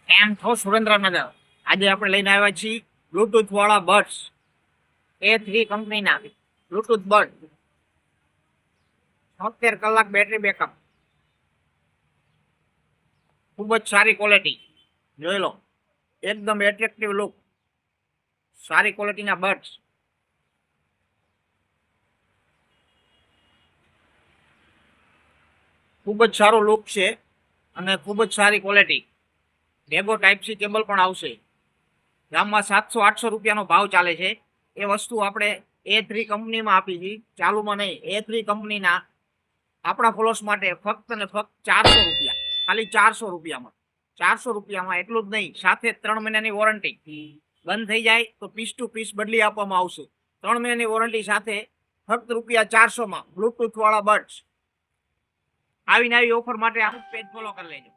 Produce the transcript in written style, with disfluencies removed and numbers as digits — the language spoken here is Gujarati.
એમ છો સુરેન્દ્રનગર આજે આપણે લઈને આવ્યા છીએ બ્લૂટૂથ વાળા બડ્સ A3 કંપનીના બ્લૂટૂથ બડ 76 કલાક બેટરી બેકઅપ ખૂબ જ સારી ક્વોલિટી જોઈ લો એકદમ એટ્રેક્ટિવ લુક સારી ક્વોલિટીના બડ્સ ખૂબ જ સારો લુક છે અને ખૂબ જ સારી ક્વોલિટી ભેગો ટાઈપ સી કેબલ પણ આવશે ગામમાં 700-800 રૂપિયાનો ભાવ ચાલે છે એ વસ્તુ આપણે A3 કંપનીમાં આપી છે ચાલુમાં નહીં A3 કંપનીના આપણા ફોલોઅર્સ માટે ફક્ત ને ફક્ત 400 રૂપિયા ખાલી 400 રૂપિયામાં 400 રૂપિયામાં એટલું જ નહીં સાથે 3 મહિનાની વોરંટી બંધ થઈ જાય તો પીસ ટુ પીસ બદલી આપવામાં આવશે 3 મહિનાની વોરંટી સાથે ફક્ત રૂપિયા 400માં બ્લૂટૂથ વાળા બડ્સ આવીને આવી ઓફર માટે આ પેજ ફોલો કરી લેજો।